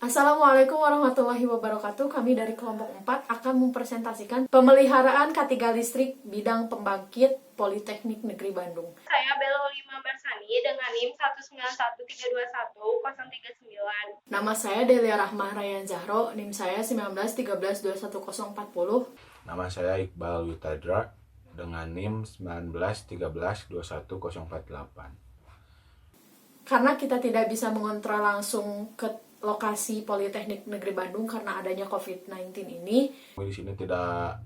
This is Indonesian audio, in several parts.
Assalamualaikum warahmatullahi wabarakatuh. Kami dari kelompok 4 akan mempresentasikan pemeliharaan K3 listrik bidang pembangkit Politeknik Negeri Bandung. Saya Belolima Barsani dengan NIM 191321039. Nama saya Delia Rahmah Rayan Zahro, NIM saya 19132140. Nama saya Iqbal Witadra dengan NIM 1913214048. Karena kita tidak bisa mengontrol langsung ke lokasi Politeknik Negeri Bandung karena adanya COVID-19 ini. Kami di sini tidak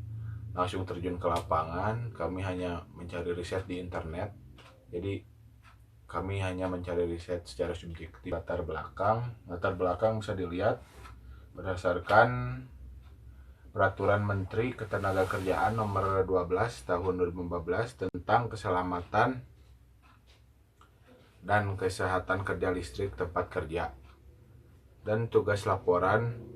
langsung terjun ke lapangan, kami hanya mencari riset di internet. Jadi kami hanya mencari riset secara subjektif. Latar belakang bisa dilihat berdasarkan Peraturan Menteri Ketenagakerjaan Nomor 12 Tahun 2014 tentang keselamatan dan kesehatan kerja listrik tempat kerja, dan tugas laporan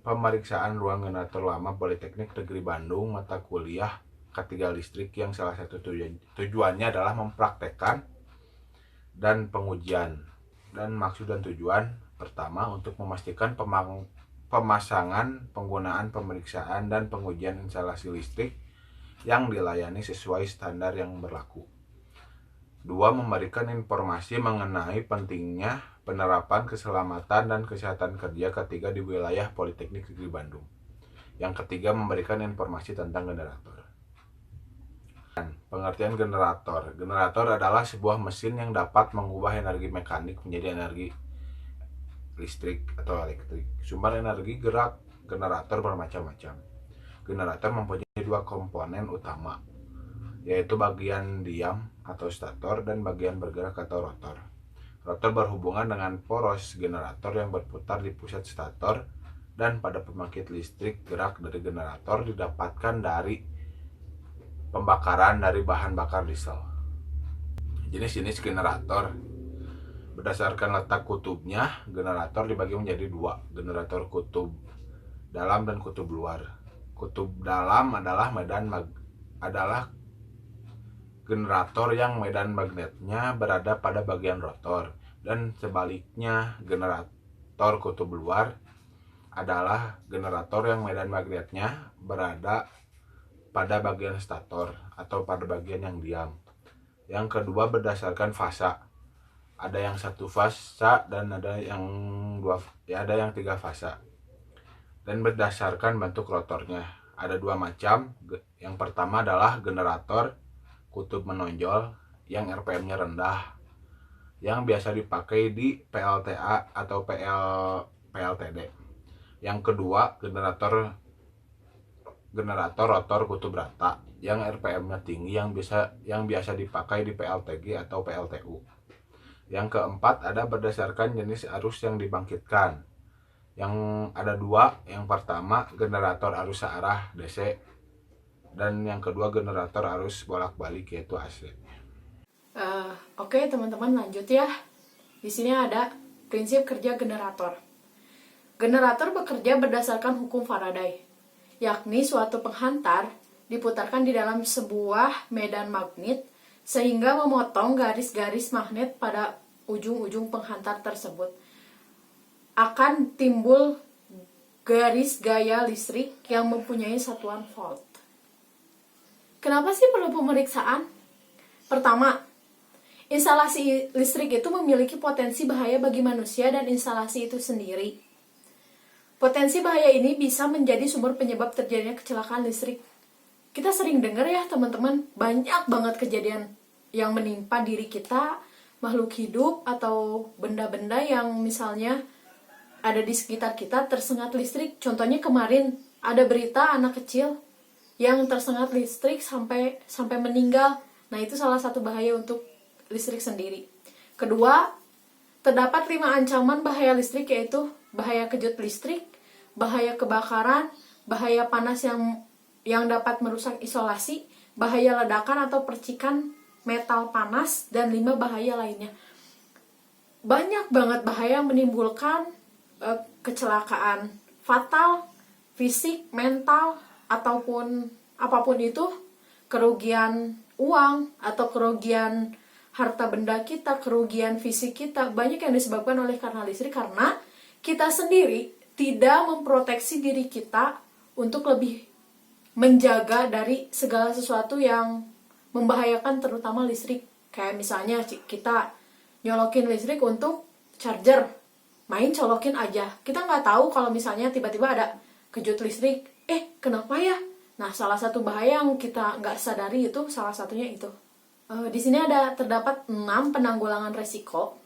pemeriksaan ruang generator lama Politeknik Negeri Bandung mata kuliah K3 listrik yang salah satu tujuannya adalah mempraktekkan dan pengujian. Dan maksud dan tujuan pertama untuk memastikan pemasangan, penggunaan, pemeriksaan, dan pengujian instalasi listrik yang dilayani sesuai standar yang berlaku. 2. Memberikan informasi mengenai pentingnya penerapan keselamatan dan kesehatan kerja K3 di wilayah Politeknik Negeri Bandung. Yang ketiga, memberikan informasi tentang generator. Pengertian generator. Generator adalah sebuah mesin yang dapat mengubah energi mekanik menjadi energi listrik atau elektrik. Sumber energi gerak generator bermacam-macam. Generator mempunyai dua komponen utama, yaitu bagian diam atau stator dan bagian bergerak atau rotor. Rotor berhubungan dengan poros generator yang berputar di pusat stator, dan pada pembangkit listrik gerak dari generator didapatkan dari pembakaran dari bahan bakar diesel. Jenis-jenis generator. Berdasarkan letak kutubnya, generator dibagi menjadi dua, generator kutub dalam dan kutub luar. Kutub dalam adalah generator yang medan magnetnya berada pada bagian rotor, dan sebaliknya generator kutub luar adalah generator yang medan magnetnya berada pada bagian stator atau pada bagian yang diam. Yang kedua berdasarkan fasa. Ada yang satu fasa dan ada yang tiga fasa. Dan berdasarkan bentuk rotornya ada dua macam. Yang pertama adalah generator kutub menonjol yang RPM-nya rendah, yang biasa dipakai di PLTA atau PLTD. Yang kedua, generator rotor kutub rata yang RPM-nya tinggi, yang biasa dipakai di PLTG atau PLTU. Yang keempat, ada berdasarkan jenis arus yang dibangkitkan. Yang ada dua, yang pertama generator arus searah DC, dan yang kedua generator arus bolak-balik yaitu AC. Oke, teman-teman, lanjut ya. Di sini ada prinsip kerja generator. Generator bekerja berdasarkan hukum Faraday, yakni suatu penghantar diputarkan di dalam sebuah medan magnet sehingga memotong garis-garis magnet pada ujung-ujung penghantar tersebut. Akan timbul garis gaya listrik yang mempunyai satuan volt. Kenapa sih perlu pemeriksaan? Pertama, instalasi listrik itu memiliki potensi bahaya bagi manusia dan instalasi itu sendiri. Potensi bahaya ini bisa menjadi sumber penyebab terjadinya kecelakaan listrik. Kita sering dengar ya teman-teman, banyak banget kejadian yang menimpa diri kita, makhluk hidup, atau benda-benda yang misalnya ada di sekitar kita tersengat listrik. Contohnya kemarin ada berita anak kecil yang tersengat listrik sampai meninggal. Nah, itu salah satu bahaya untuk listrik sendiri. Kedua, terdapat 5 ancaman bahaya listrik, yaitu bahaya kejut listrik, bahaya kebakaran, bahaya panas yang dapat merusak isolasi, bahaya ledakan atau percikan metal panas, dan 5 bahaya lainnya. Banyak banget bahaya yang menimbulkan kecelakaan fatal, fisik, mental, ataupun apapun itu, kerugian uang atau kerugian harta benda kita, kerugian fisik kita, banyak yang disebabkan oleh karena listrik, karena kita sendiri tidak memproteksi diri kita untuk lebih menjaga dari segala sesuatu yang membahayakan, terutama listrik. Kayak misalnya kita nyolokin listrik untuk charger, main colokin aja. Kita nggak tahu kalau misalnya tiba-tiba ada kejut listrik, kenapa ya? Nah, salah satu bahaya yang kita nggak sadari itu salah satunya itu. Di sini terdapat 6 penanggulangan resiko.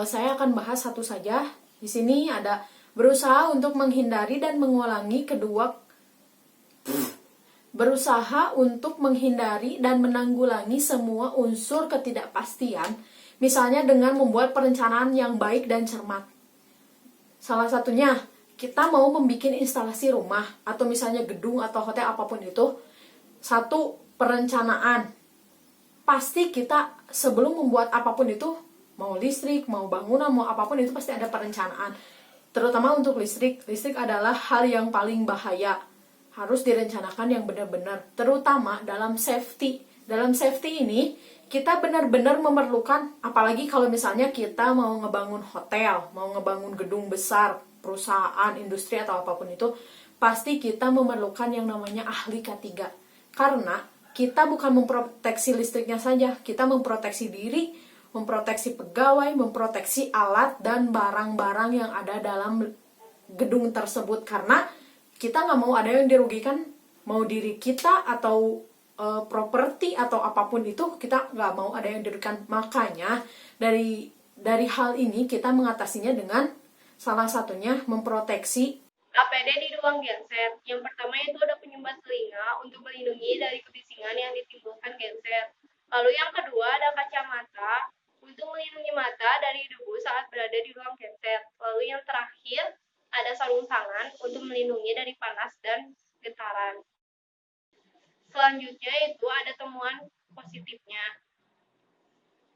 Saya akan bahas satu saja. Di sini ada berusaha untuk menghindari dan menanggulangi semua unsur ketidakpastian, misalnya dengan membuat perencanaan yang baik dan cermat. Salah satunya, kita mau membuat instalasi rumah, atau misalnya gedung atau hotel apapun itu, satu, perencanaan. Pasti kita sebelum membuat apapun itu, mau listrik, mau bangunan, mau apapun itu pasti ada perencanaan. Terutama untuk listrik adalah hal yang paling bahaya. Harus direncanakan yang benar-benar, terutama dalam safety. Dalam safety ini, kita benar-benar memerlukan, apalagi kalau misalnya kita mau ngebangun hotel, mau ngebangun gedung besar, perusahaan, industri, atau apapun itu, pasti kita memerlukan yang namanya ahli K3. Karena kita bukan memproteksi listriknya saja, kita memproteksi diri, memproteksi pegawai, memproteksi alat dan barang-barang yang ada dalam gedung tersebut. Karena kita nggak mau ada yang dirugikan, mau diri kita atau properti atau apapun itu, kita nggak mau ada yang dirugikan. Makanya dari hal ini kita mengatasinya dengan salah satunya memproteksi APD di ruang genset. Yang pertama itu ada penyumbat telinga untuk melindungi dari kebisingan yang ditimbulkan genset. Lalu yang kedua ada kacamata untuk melindungi mata dari debu saat berada di ruang genset. Lalu yang terakhir ada sarung tangan untuk melindungi dari panas dan getaran. Selanjutnya itu ada temuan positifnya.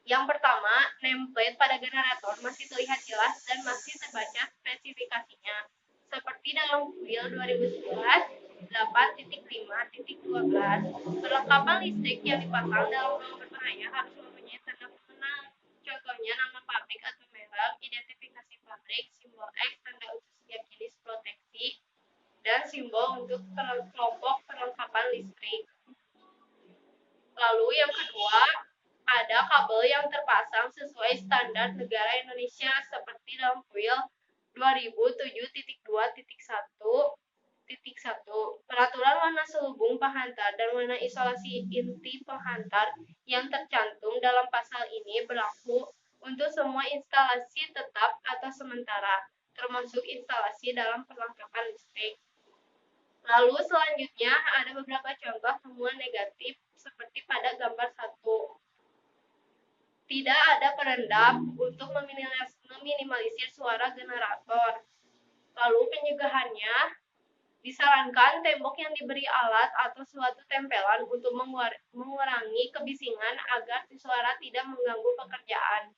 Yang pertama, nameplate pada generator masih terlihat jelas dan masih terbaca spesifikasinya. Seperti dalam kuil 2011 8.5.12, perlengkapan listrik yang dipasang dalam ruang berbahaya harus mempunyai tanda pengenal. Contohnya nama pabrik atau merek, identifikasi pabrik, simbol X, tanda usus siap jenis proteksi, dan simbol untuk kelompok perlengkapan listrik. Lalu yang kedua, ada kabel yang terpasang sesuai standar negara Indonesia seperti dalam kuil 2007.2.1.1. Peraturan warna selubung penghantar dan warna isolasi inti penghantar yang tercantum dalam pasal ini berlaku untuk semua instalasi tetap atau sementara, termasuk instalasi dalam perlengkapan listrik. Lalu selanjutnya ada beberapa contoh temuan negatif seperti pada gambar 1. Tidak ada peredam untuk meminimalisir suara generator. Lalu pencegahannya, disarankan tembok yang diberi alat atau suatu tempelan untuk mengurangi kebisingan agar suara tidak mengganggu pekerjaan.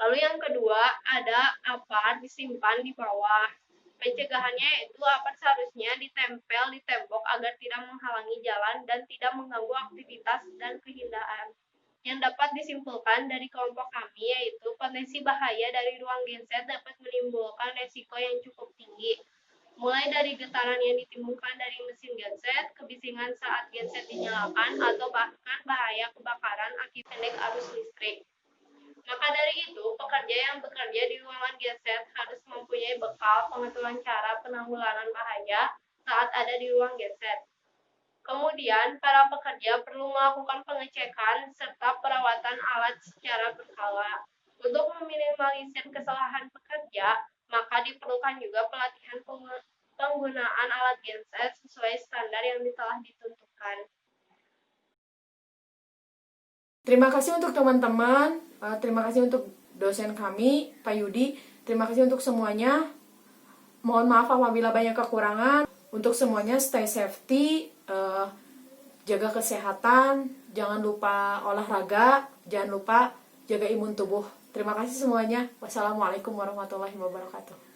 Lalu yang kedua, ada apar disimpan di bawah. Pencegahannya yaitu apar seharusnya ditempel di tembok agar tidak menghalangi jalan dan tidak mengganggu aktivitas dan keindahan. Yang dapat disimpulkan dari kelompok kami yaitu potensi bahaya dari ruang genset dapat menimbulkan resiko yang cukup tinggi, mulai dari getaran yang ditimbulkan dari mesin genset, kebisingan saat genset dinyalakan, atau bahkan bahaya kebakaran akibat pendek arus listrik. Maka dari itu, pekerja yang bekerja di ruangan genset harus mempunyai bekal pengetahuan cara penanggulangan bahaya saat ada di ruang genset. Kemudian, para pekerja perlu melakukan pengecekan serta perawatan alat secara berkala. Untuk meminimalisir kesalahan pekerja, maka diperlukan juga pelatihan penggunaan alat genset sesuai standar yang telah ditentukan. Terima kasih untuk teman-teman, terima kasih untuk dosen kami, Pak Yudi, terima kasih untuk semuanya. Mohon maaf apabila banyak kekurangan. Untuk semuanya stay safety, jaga kesehatan, jangan lupa olahraga, jangan lupa jaga imun tubuh. Terima kasih semuanya. Wassalamualaikum warahmatullahi wabarakatuh.